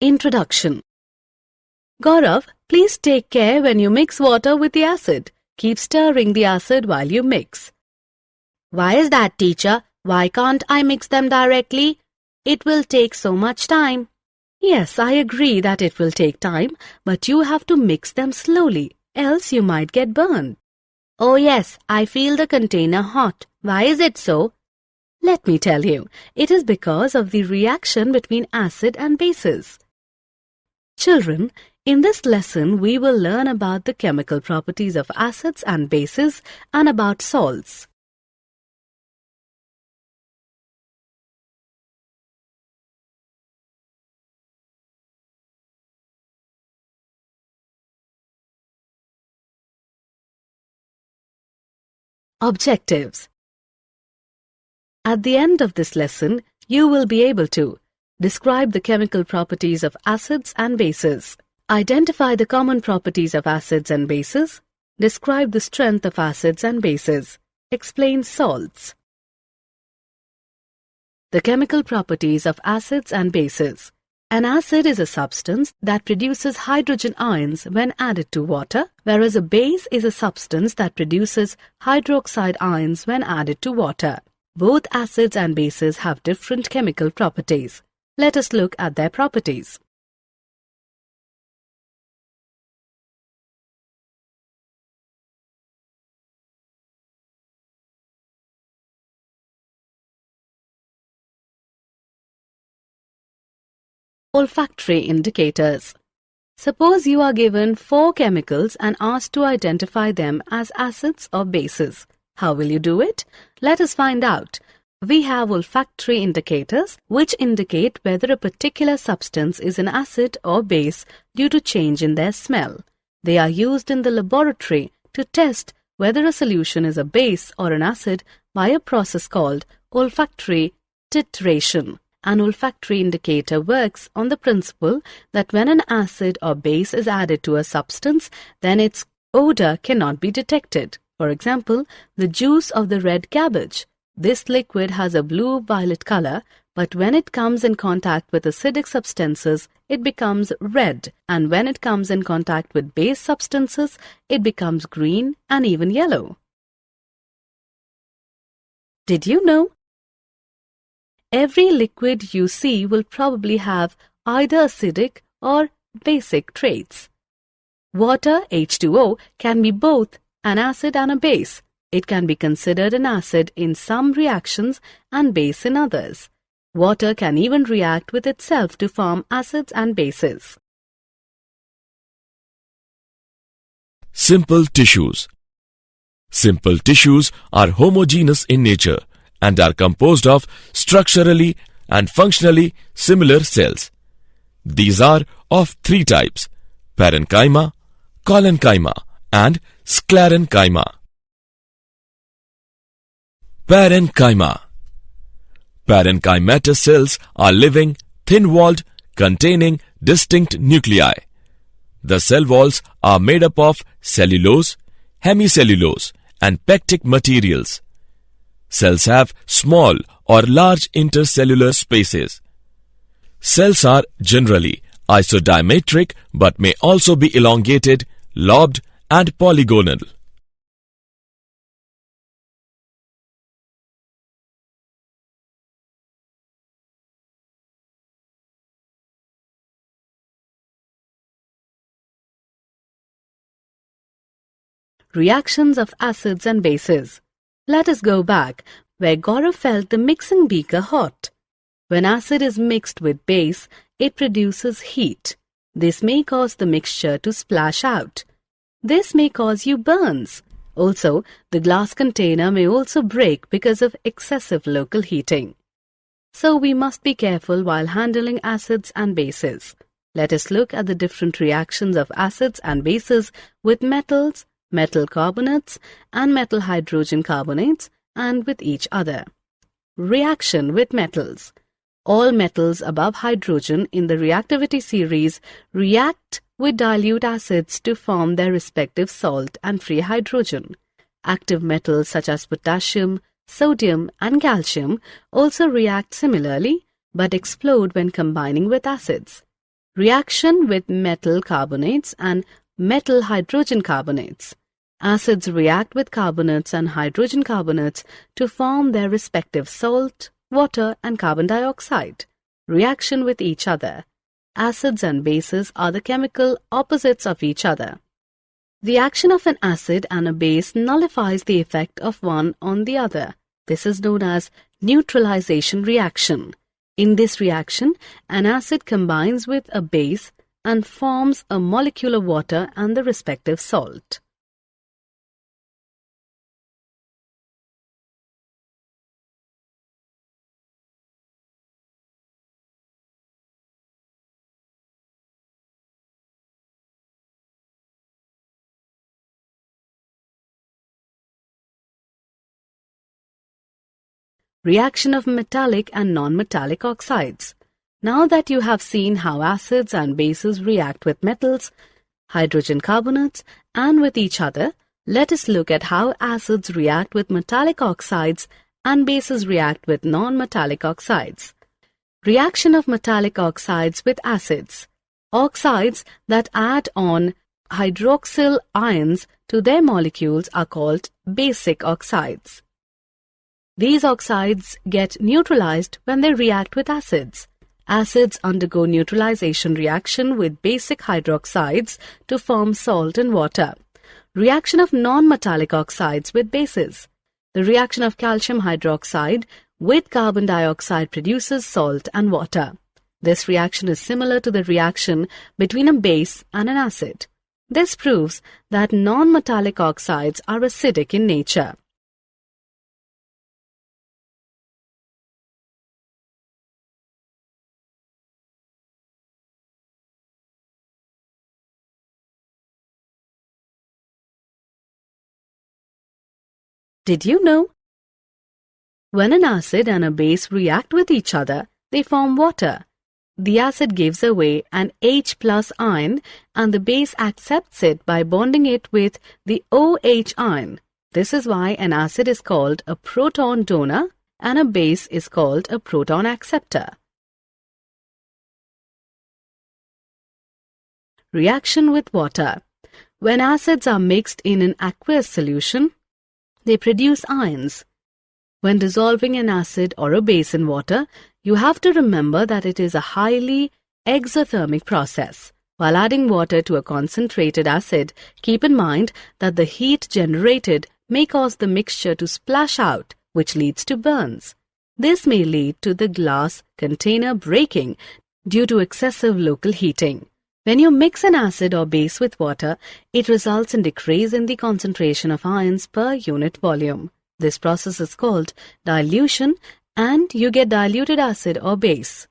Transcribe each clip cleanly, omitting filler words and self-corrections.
Introduction. Gaurav, please take care when you mix water with the acid. Keep stirring the acid while you mix. Why is that, teacher? Why can't I mix them directly? It will take so much time. Yes, I agree that it will take time, but you have to mix them slowly, else you might get burned. Oh yes, I feel the container hot. Why is it so? Let me tell you, it is because of the reaction between acid and bases. Children, in this lesson we will learn about the chemical properties of acids and bases and about salts. Objectives. At the end of this lesson, you will be able to describe the chemical properties of acids and bases, identify the common properties of acids and bases, describe the strength of acids and bases, explain salts. The chemical properties of acids and bases. An acid is a substance that produces hydrogen ions when added to water, whereas a base is a substance that produces hydroxide ions when added to water. Both acids and bases have different chemical properties. Let us look at their properties. Olfactory indicators. Suppose you are given 4 chemicals and asked to identify them as acids or bases. How will you do it? Let us find out. We have olfactory indicators which indicate whether a particular substance is an acid or base due to change in their smell. They are used in the laboratory to test whether a solution is a base or an acid by a process called olfactory titration. An olfactory indicator works on the principle that when an acid or base is added to a substance, then its odor cannot be detected. For example, the juice of the red cabbage. This liquid has a blue-violet color, but when it comes in contact with acidic substances, it becomes red, and when it comes in contact with base substances, it becomes green and even yellow. Did you know? Every liquid you see will probably have either acidic or basic traits. Water, H2O, can be both an acid and a base. It can be considered an acid in some reactions and base in others. Water can even react with itself to form acids and bases. Simple tissues. Simple tissues are homogeneous in nature and are composed of structurally and functionally similar cells. These are of 3 types: parenchyma, collenchyma, and sclerenchyma. Parenchyma. Parenchymatous cells are living, thin-walled, containing distinct nuclei. The cell walls are made up of cellulose, hemicellulose, and pectic materials. Cells have small or large intercellular spaces. Cells are generally isodiametric but may also be elongated, lobed, and polygonal. Reactions of acids and bases. Let us go back where Gaurav felt the mixing beaker hot. When acid is mixed with base, it produces heat. This may cause the mixture to splash out. This may cause you burns. Also, the glass container may also break because of excessive local heating. So we must be careful while handling acids and bases. Let us look at the different reactions of acids and bases with metals, metal carbonates, and metal hydrogen carbonates, and with each other. Reaction with metals. All metals above hydrogen in the reactivity series react with dilute acids to form their respective salt and free hydrogen. Active metals such as potassium, sodium, and calcium also react similarly but explode when combining with acids. Reaction with metal carbonates and metal hydrogen carbonates. Acids react with carbonates and hydrogen carbonates to form their respective salt, water, and carbon dioxide. Reaction with each other. Acids and bases are the chemical opposites of each other. The action of an acid and a base nullifies the effect of one on the other. This is known as neutralization reaction. In this reaction, an acid combines with a base and forms a molecule of water and the respective salt. Reaction of metallic and non-metallic oxides. Now that you have seen how acids and bases react with metals, hydrogen carbonates, and with each other, let us look at how acids react with metallic oxides and bases react with non-metallic oxides. Reaction of metallic oxides with acids. Oxides that add on hydroxyl ions to their molecules are called basic oxides. These oxides get neutralized when they react with acids. Acids undergo neutralization reaction with basic hydroxides to form salt and water. Reaction of non-metallic oxides with bases. The reaction of calcium hydroxide with carbon dioxide produces salt and water. This reaction is similar to the reaction between a base and an acid. This proves that non-metallic oxides are acidic in nature. Did you know? When an acid and a base react with each other, they form water. The acid gives away an H+ ion and the base accepts it by bonding it with the OH ion. This is why an acid is called a proton donor and a base is called a proton acceptor. Reaction with water. When acids are mixed in an aqueous solution, they produce ions. When dissolving an acid or a base in water, you have to remember that it is a highly exothermic process. While adding water to a concentrated acid, keep in mind that the heat generated may cause the mixture to splash out, which leads to burns. This may lead to the glass container breaking due to excessive local heating. When you mix an acid or base with water, it results in decrease in the concentration of ions per unit volume. This process is called dilution and you get diluted acid or base.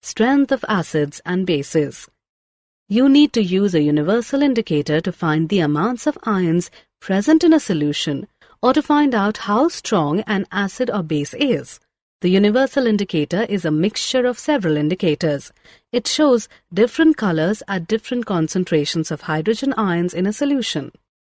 Strength of acids and bases. You need to use a universal indicator to find the amounts of ions present in a solution or to find out how strong an acid or base is. The universal indicator is a mixture of several indicators. It shows different colors at different concentrations of hydrogen ions in a solution.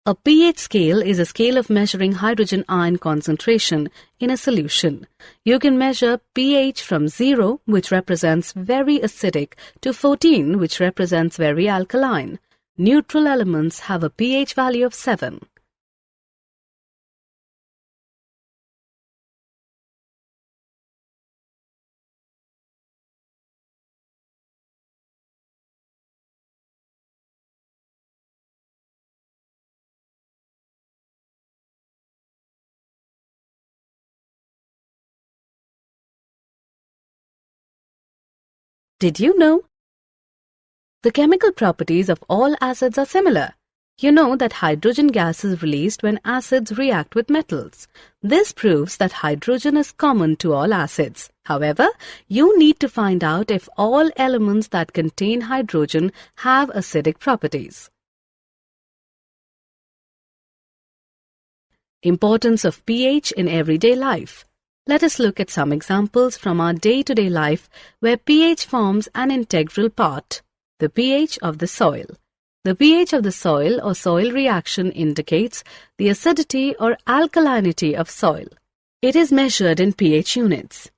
A pH scale is a scale of measuring hydrogen ion concentration in a solution. You can measure pH from 0, which represents very acidic, to 14, which represents very alkaline. Neutral elements have a pH value of 7. Did you know? The chemical properties of all acids are similar. You know that hydrogen gas is released when acids react with metals. This proves that hydrogen is common to all acids. However, you need to find out if all elements that contain hydrogen have acidic properties. Importance of pH in everyday life. Let us look at some examples from our day-to-day life where pH forms an integral part. The pH of the soil. The pH of the soil or soil reaction indicates the acidity or alkalinity of soil. It is measured in pH units.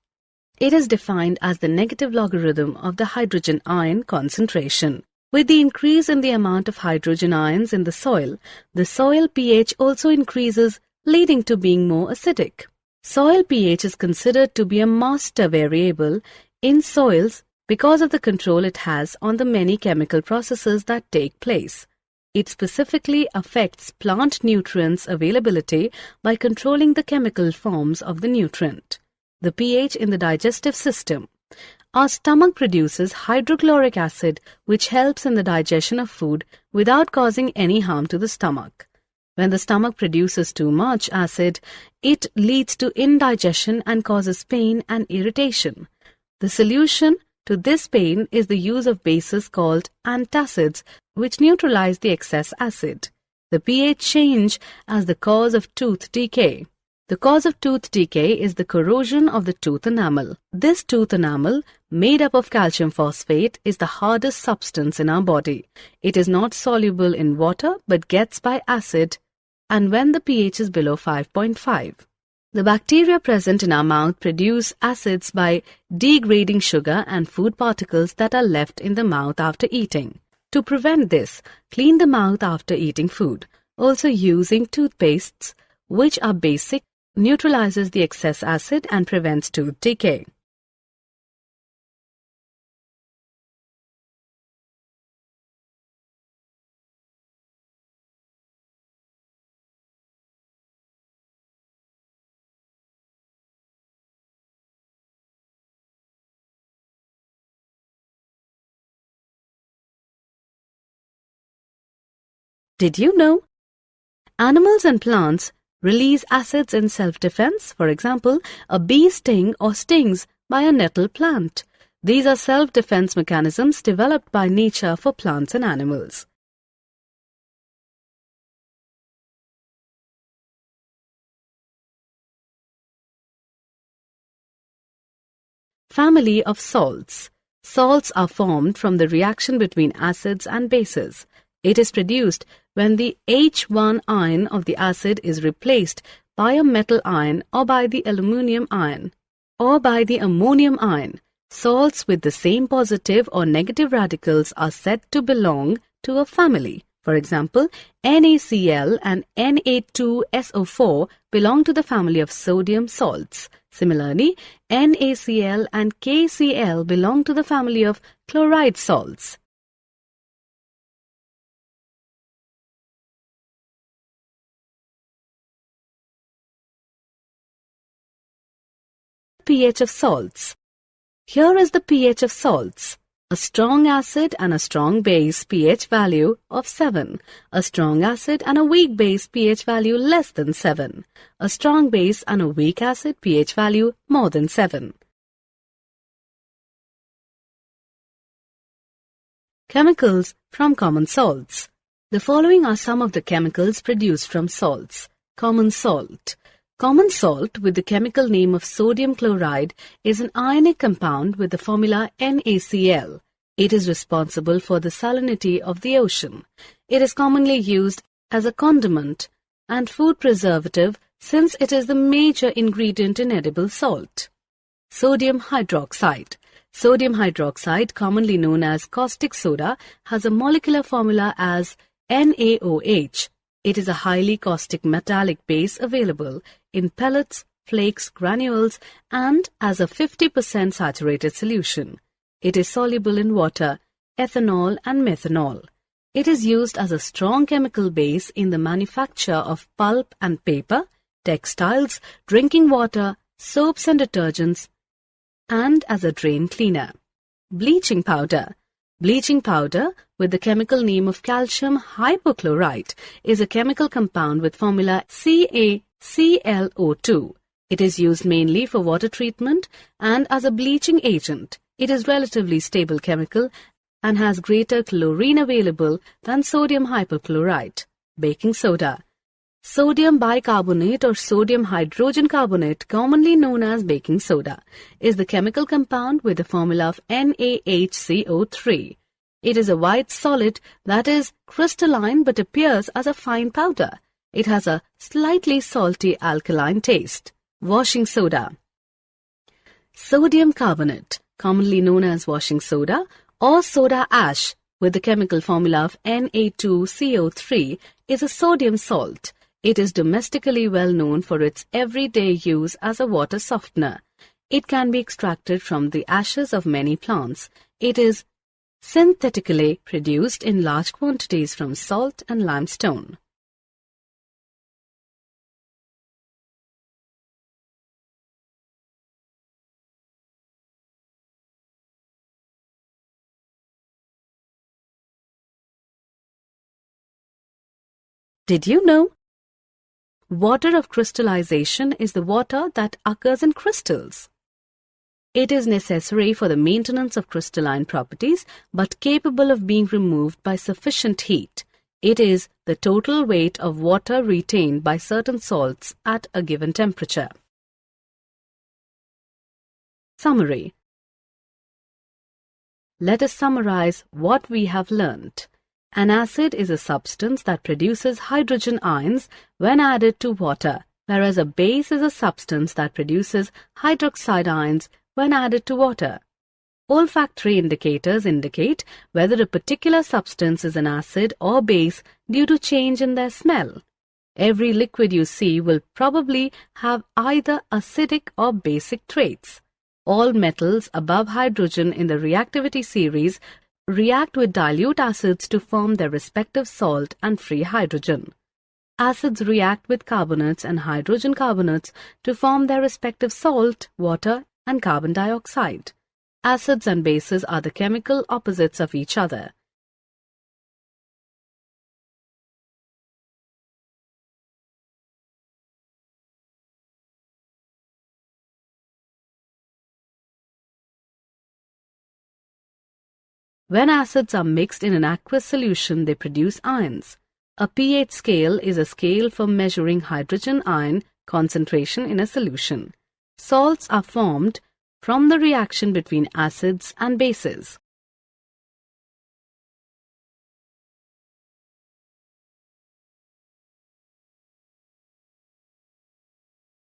It is defined as the negative logarithm of the hydrogen ion concentration. With the increase in the amount of hydrogen ions in the soil pH also increases, leading to being more acidic. Soil pH is considered to be a master variable in soils because of the control it has on the many chemical processes that take place. It specifically affects plant nutrients availability by controlling the chemical forms of the nutrient. The pH in the digestive system. Our stomach produces hydrochloric acid, which helps in the digestion of food without causing any harm to the stomach. When the stomach produces too much acid, it leads to indigestion and causes pain and irritation. The solution to this pain is the use of bases called antacids, which neutralize the excess acid. The pH change as the cause of tooth decay. The cause of tooth decay is the corrosion of the tooth enamel. This tooth enamel, made up of calcium phosphate, is the hardest substance in our body. It is not soluble in water but gets by acid, and when the pH is below 5.5. The bacteria present in our mouth produce acids by degrading sugar and food particles that are left in the mouth after eating. To prevent this, clean the mouth after eating food. Also, using toothpastes, which are basic, neutralizes the excess acid and prevents tooth decay. Did you know? Animals and plants release acids in self-defense. For example, a bee sting or stings by a nettle plant. These are self-defense mechanisms developed by nature for plants and animals. Family of salts. Salts are formed from the reaction between acids and bases. It is produced when the H1 ion of the acid is replaced by a metal ion or by the aluminum ion or by the ammonium ion. Salts with the same positive or negative radicals are said to belong to a family. For example, NaCl and Na2SO4 belong to the family of sodium salts. Similarly, NaCl and KCl belong to the family of chloride salts. pH of salts. Here is the pH of salts. A strong acid and a strong base pH value of 7. A strong acid and a weak base pH value less than 7. A strong base and a weak acid pH value more than 7. Chemicals from common salts. The following are some of the chemicals produced from salts. Common salt. Common salt with the chemical name of sodium chloride is an ionic compound with the formula NaCl. It is responsible for the salinity of the ocean. It is commonly used as a condiment and food preservative since it is the major ingredient in edible salt. Sodium hydroxide. Sodium hydroxide, commonly known as caustic soda, has a molecular formula as NaOH. It is a highly caustic metallic base available in pellets, flakes, granules, and as a 50% saturated solution. It is soluble in water, ethanol, and methanol. It is used as a strong chemical base in the manufacture of pulp and paper, textiles, drinking water, soaps and detergents, and as a drain cleaner. Bleaching powder. Bleaching powder, with the chemical name of calcium hypochlorite, is a chemical compound with formula CaClO2. It is used mainly for water treatment and as a bleaching agent. It is relatively stable chemical and has greater chlorine available than sodium hypochlorite. Baking soda. Sodium bicarbonate or sodium hydrogen carbonate, commonly known as baking soda, is the chemical compound with the formula of NaHCO3. It is a white solid that is crystalline but appears as a fine powder. It has a slightly salty alkaline taste. Washing soda. Sodium carbonate, commonly known as washing soda, or soda ash with the chemical formula of Na2CO3, is a sodium salt. It is domestically well known for its everyday use as a water softener. It can be extracted from the ashes of many plants. It is synthetically produced in large quantities from salt and limestone. Did you know? Water of crystallization is the water that occurs in crystals. It is necessary for the maintenance of crystalline properties but capable of being removed by sufficient heat. It is the total weight of water retained by certain salts at a given temperature. Summary. Let us summarize what we have learnt. An acid is a substance that produces hydrogen ions when added to water, whereas a base is a substance that produces hydroxide ions when added to water. Olfactory indicators indicate whether a particular substance is an acid or base due to change in their smell. Every liquid you see will probably have either acidic or basic traits. All metals above hydrogen in the reactivity series react with dilute acids to form their respective salt and free hydrogen. Acids react with carbonates and hydrogen carbonates to form their respective salt, water, and carbon dioxide. Acids and bases are the chemical opposites of each other. When acids are mixed in an aqueous solution, they produce ions. A pH scale is a scale for measuring hydrogen ion concentration in a solution. Salts are formed from the reaction between acids and bases.